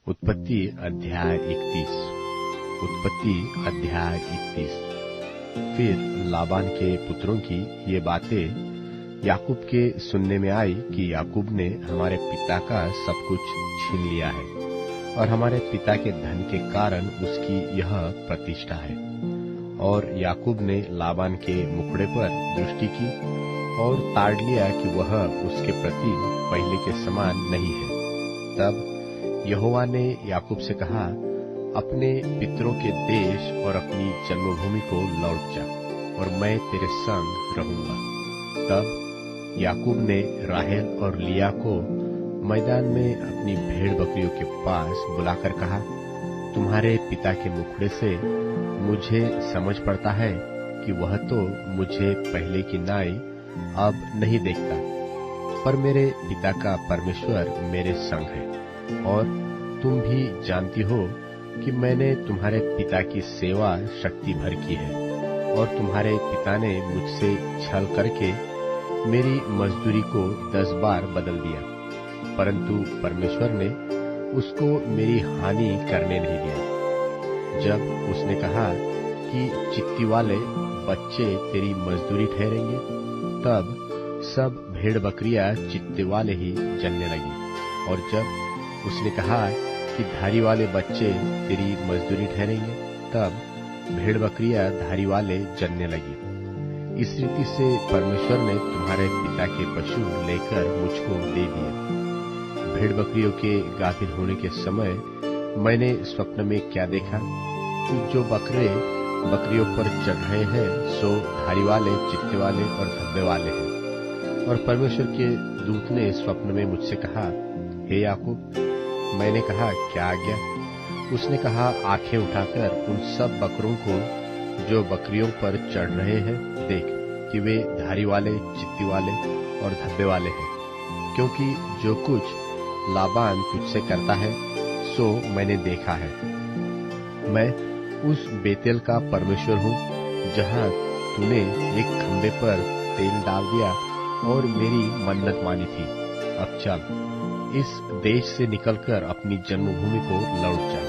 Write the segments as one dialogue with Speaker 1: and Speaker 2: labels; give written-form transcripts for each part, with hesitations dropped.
Speaker 1: उत्पत्ति अध्याय 31। उत्पत्ति अध्याय 31। फिर लाबान के पुत्रों की ये बातें याकूब के सुनने में आई कि याकूब ने हमारे पिता का सब कुछ छीन लिया है और हमारे पिता के धन के कारण उसकी यह प्रतिष्ठा है। और याकूब ने लाबान के मुखड़े पर दृष्टि की और ताड़ लिया कि वह उसके प्रति पहले के समान नहीं है। तब यहोवा ने याकूब से कहा, अपने पितरों के देश और अपनी जन्मभूमि को लौट जा और मैं तेरे संग रहूंगा। तब याकूब ने राहेल और लिया को मैदान में अपनी भेड़ बकरियों के पास बुलाकर कहा, तुम्हारे पिता के मुखड़े से मुझे समझ पड़ता है कि वह तो मुझे पहले की नाई अब नहीं देखता, पर मेरे पिता का परमेश्वर मेरे संग है। और तुम भी जानती हो कि मैंने तुम्हारे पिता की सेवा शक्ति भर की है और तुम्हारे पिता ने मुझसे छल करके मेरी मजदूरी को 10 बार बदल दिया, परंतु परमेश्वर ने उसको मेरी हानि करने नहीं दिया। जब उसने कहा कि चित्ती वाले बच्चे तेरी मजदूरी ठहरेंगे, तब सब भेड़ बकरियां चित्ते वाले ही जनने लगी। और जब उसने कहा कि धारी वाले बच्चे तेरी मजदूरी ठहरेंगे, तब भेड़ बकरियां धारी वाले जनने लगी। इस रीति से परमेश्वर ने तुम्हारे पिता के पशु लेकर मुझको दे दिए। भेड़ बकरियों के गाभिन होने के समय मैंने स्वप्न में क्या देखा कि जो बकरे बकरियों पर चढ़ रहे हैं सो धारी वाले, चित्ते वाले और धब्बे वाले हैं। और परमेश्वर के दूत ने स्वप्न में मुझसे कहा, हे याकूब। मैंने कहा, क्या आज्ञा? उसने कहा, आंखें उठाकर उन सब बकरों को जो बकरियों पर चढ़ रहे हैं देख कि वे धारी वाले, चित्ती वाले और धब्बे वाले हैं, क्योंकि जो कुछ लाबान तुझसे करता है सो मैंने देखा है। मैं उस बेतेल का परमेश्वर हूँ जहाँ तूने एक खंबे पर तेल डाल दिया और मेरी मन्नत मानी थी। अब चल, इस देश से निकलकर अपनी जन्मभूमि को लौट जा।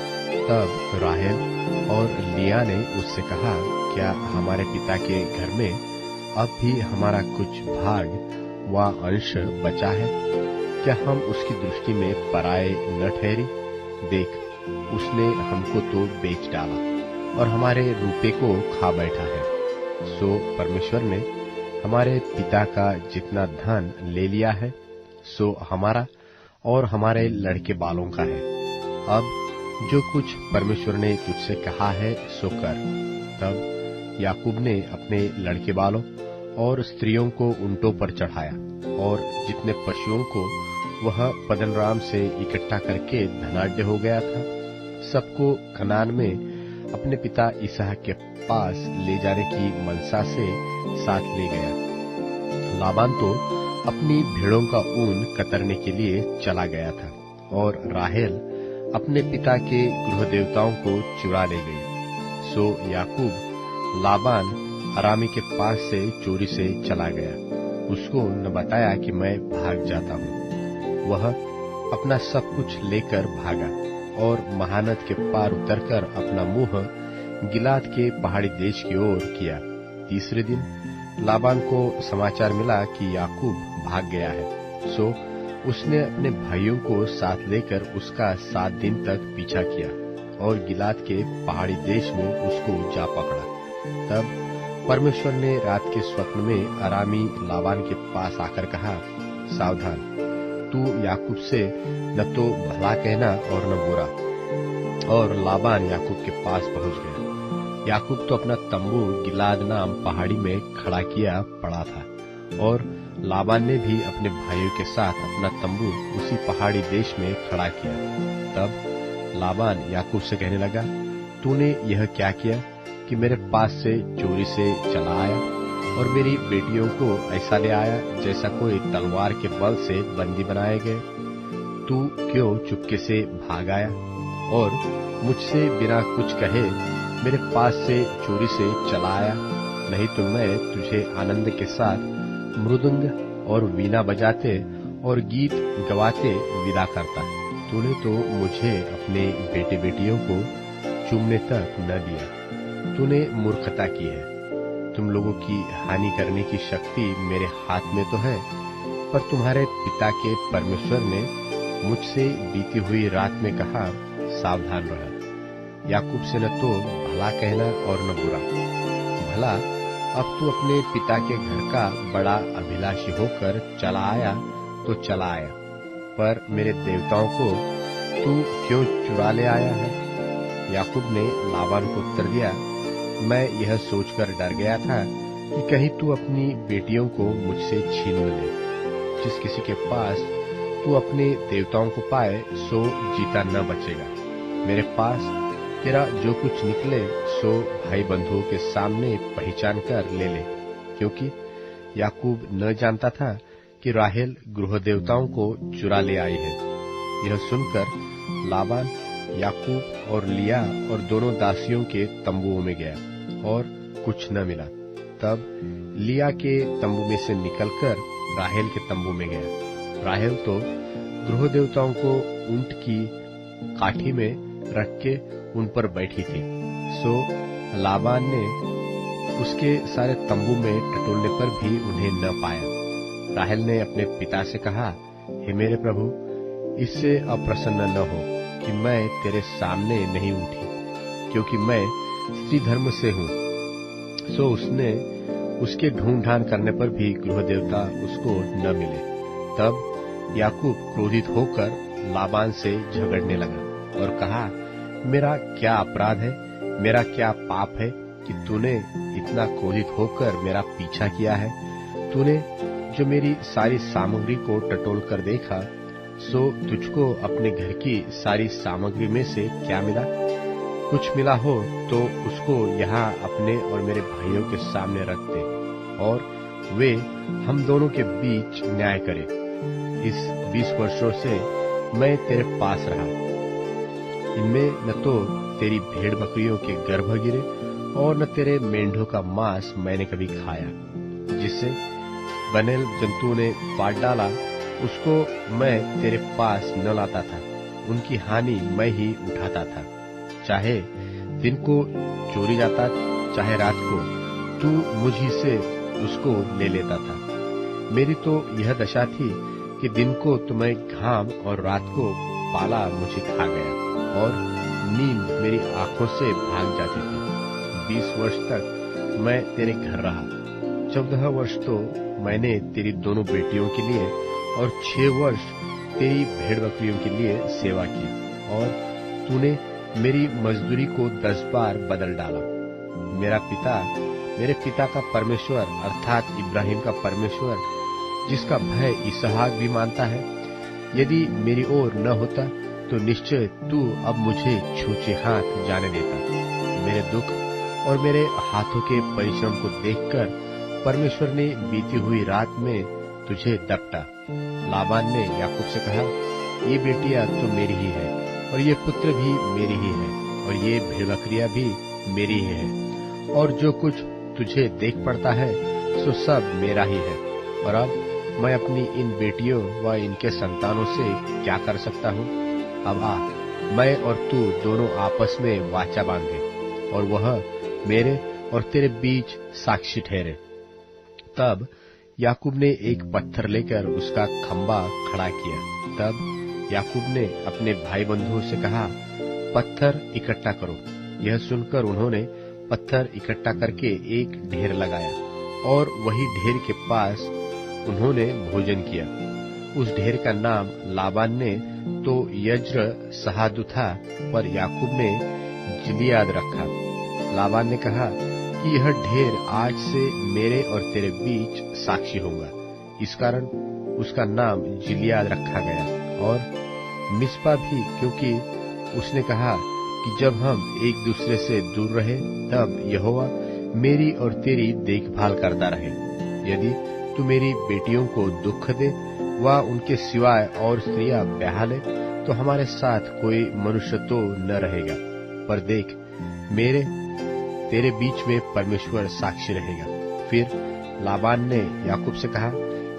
Speaker 1: तब राहेल और लिया ने उससे कहा, क्या हमारे पिता के घर में अब भी हमारा कुछ भाग व अंश बचा है? क्या हम उसकी दृष्टि में पराये न ठहरी? देख, उसने हमको तो बेच डाला और हमारे रूपे को खा बैठा है। सो परमेश्वर ने हमारे पिता का जितना धन ले लिया है सो हमारा और हमारे लड़के बालों का है। अब जो कुछ परमेश्वर ने तुझसे कहा है सो कर। तब याकूब ने अपने लड़के बालों और स्त्रियों को ऊंटों पर चढ़ाया और जितने पशुओं को वह पद्दनराम से इकट्ठा करके धनाढ्य हो गया था, सबको कनान में अपने पिता इसहाक के पास ले जाने की मनसा से साथ ले गया। लाबान तो अपनी भेड़ों का ऊन कतरने के लिए चला गया था और राहेल अपने पिता के गृह देवताओं को चुरा ले गई। सो याकूब लाबान अरामी के पास से चोरी से चला गया। उसको न बताया कि मैं भाग जाता हूँ। वह अपना सब कुछ लेकर भागा और महानद के पार उतरकर अपना मुंह गिलाद के पहाड़ी देश की ओर किया। तीसरे दिन लाबान को समाचार मिला कि याकूब भाग गया है। सो उसने अपने भाइयों को साथ लेकर उसका 7 दिन तक पीछा किया और गिलाद के पहाड़ी देश में उसको जा पकड़ा। तब परमेश्वर ने रात के स्वप्न में अरामी लाबान के पास आकर कहा, सावधान, तू याकूब से न तो भला कहना और न बुरा। और लाबान याकूब के पास पहुंच गया। याकूब तो अपना तंबू गिलाद नाम पहाड़ी में खड़ा किया पड़ा था और लाबान ने भी अपने भाइयों के साथ अपना तंबू उसी पहाड़ी देश में खड़ा किया। तब लाबान याकूब से कहने लगा, तूने यह क्या किया कि मेरे पास से चोरी से चला आया और मेरी बेटियों को ऐसा ले आया जैसा कोई तलवार के बल से बंदी बनाए गए? तू क्यों चुपके से भाग आया और मुझसे बिना कुछ कहे मेरे पास से चोरी से चला आया? नहीं तो मैं तुझे आनंद के साथ मृदंग और वीणा बजाते और गीत गवाते विदा करता। तूने तो मुझे अपने बेटे बेटियों को चूमने तक न दिया। तूने मूर्खता की है। तुम लोगों की हानि करने की शक्ति मेरे हाथ में तो है, पर तुम्हारे पिता के परमेश्वर ने मुझसे बीती हुई रात में कहा, सावधान रह। याकूब से न तो भला कहना और न बुरा। भला अब तू अपने पिता के घर का बड़ा अभिलाषी होकर चला आया तो चला आया, पर मेरे देवताओं को तू क्यों चुरा ले आया है? याकूब ने लाबान को उत्तर दिया, मैं यह सोचकर डर गया था कि कहीं तू अपनी बेटियों को मुझसे छीन न ले। जिस किसी के पास तू अपने देवताओं को पाए सो जीता न बचेगा। मेरे पास तेरा जो कुछ निकले सो भाई बंधुओं के सामने पहचान कर ले ले, क्योंकि याकूब न जानता था कि राहेल गृह देवताओं को चुरा ले आई है। यह सुनकर लाबान याकूब और लिया और दोनों दासियों के तंबुओं में गया और कुछ न मिला। तब लिया के तंबू में से निकलकर राहेल के तंबू में गया। राहेल तो गृह देवताओं को ऊंट की काठी में रख के उन पर बैठी थी। सो लाबान ने उसके सारे तंबू में टटोलने पर भी उन्हें न पाया। राहेल ने अपने पिता से कहा, हे मेरे प्रभु, इससे अप्रसन्न न हो कि मैं तेरे सामने नहीं उठी, क्योंकि मैं स्त्री धर्म से हूँ। सो उसने उसके ढूंढ करने पर भी गृह देवता उसको न मिले। तब याकूब क्रोधित होकर लाबान से झगड़ने लगा और कहा, मेरा क्या अपराध है, मेरा क्या पाप है कि तूने इतना क्रोधित होकर मेरा पीछा किया है? तूने जो मेरी सारी सामग्री को टटोल कर देखा, सो तुझको अपने घर की सारी सामग्री में से क्या मिला? कुछ मिला हो तो उसको यहाँ अपने और मेरे भाइयों के सामने रख दे, और वे हम दोनों के बीच न्याय करें। इस 20 वर्षों से मैं तेरे पास रहा, इनमें न तो तेरी भेड़ बकरियों के गर्भ गिरे और न तेरे मेंढों का मांस मैंने कभी खाया। जिससे बनेल जंतुओं ने फाड़ डाला, उसको मैं तेरे पास न लाता था। उनकी हानि मैं ही उठाता था। चाहे दिन को चोरी जाता, चाहे रात को, तू मुझी से उसको ले लेता था। मेरी तो यह दशा थी कि दिन को तो मैं घाम और रात को पाला मुझे खा गया, और नींद मेरी आंखों से भाग जाती थी। 20 वर्ष तक मैं तेरे घर रहा। 14 वर्ष तो मैंने तेरी दोनों बेटियों के लिए और 6 वर्ष तेरी भेड़ बकरियों के लिए सेवा की, और तूने मेरी मजदूरी को 10 बार बदल डाला। मेरे पिता का परमेश्वर अर्थात इब्राहिम का परमेश्वर, जिसका भय इसहाक भी मानता है, यदि मेरी ओर न होता तो निश्चय तू अब मुझे छूछे हाथ जाने देता। मेरे दुख और मेरे हाथों के परिश्रम को देखकर परमेश्वर ने बीती हुई रात में तुझे दपटा। लाबान ने याकूब से कहा, ये बेटियां तो मेरी ही है, और ये पुत्र भी मेरी ही है, और ये भेड़ बकरियां भी मेरी ही है, और जो कुछ तुझे देख पड़ता है सो सब मेरा ही है। और अब मैं अपनी इन बेटियों व इनके संतानों से क्या कर सकता हूँ? अब आ, मैं और तू दोनों आपस में वाचा बांधे, और वह मेरे और तेरे बीच साक्षी ठहरे। तब याकूब ने एक पत्थर लेकर उसका खंबा खड़ा किया। तब याकूब ने अपने भाई बंधुओं से कहा, पत्थर इकट्ठा करो। यह सुनकर उन्होंने पत्थर इकट्ठा करके एक ढेर लगाया, और वही ढेर के पास उन्होंने भोजन किया। उस ढेर का नाम लाबान ने तो यज्र सहादु था, पर याकूब ने जिलियाद रखा। लाबान ने कहा कि यह ढेर आज से मेरे और तेरे बीच साक्षी होगा। इस कारण उसका नाम जिलियाद रखा गया, और मिस्पा भी, क्योंकि उसने कहा कि जब हम एक दूसरे से दूर रहे तब यहोवा मेरी और तेरी देखभाल करता रहे। यदि तू मेरी बेटियों को दुख दे व उनके सिवाय और स्त्रियां ब्याह ले, तो हमारे साथ कोई मनुष्य तो न रहेगा। पर देख, मेरे तेरे बीच में परमेश्वर साक्षी रहेगा। फिर लाबान ने याकूब से कहा,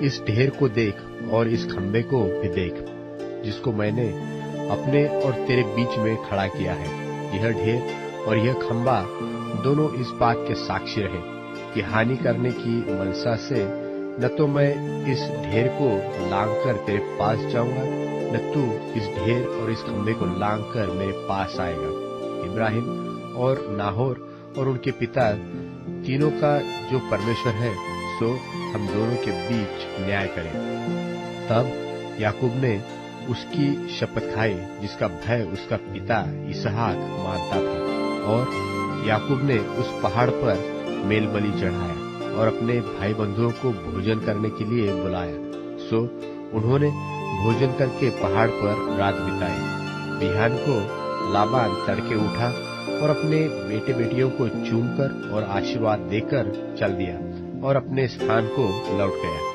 Speaker 1: इस ढेर को देख और इस खंबे को भी देख, जिसको मैंने अपने और तेरे बीच में खड़ा किया है। यह ढेर और यह खंबा दोनों इस बात के साक्षी रहे कि हानि करने की मनसा से न तो मैं इस ढेर को लांग कर तेरे पास जाऊंगा, न तू इस ढेर और इस खंबे को लांग कर मेरे पास आएगा। इब्राहिम और नाहोर और उनके पिता तीनों का जो परमेश्वर है, सो हम दोनों के बीच न्याय करे। तब याकूब ने उसकी शपथ खाई जिसका भय उसका पिता इसहाक मानता था, और याकूब ने उस पहाड़ पर मेल बलि चढ़ाया और अपने भाई बंधुओं को भोजन करने के लिए बुलाया। सो उन्होंने भोजन करके पहाड़ पर रात बिताई। बिहान को लाबान तड़के उठा और अपने बेटे बेटियों को चूमकर और आशीर्वाद देकर चल दिया और अपने स्थान को लौट गया।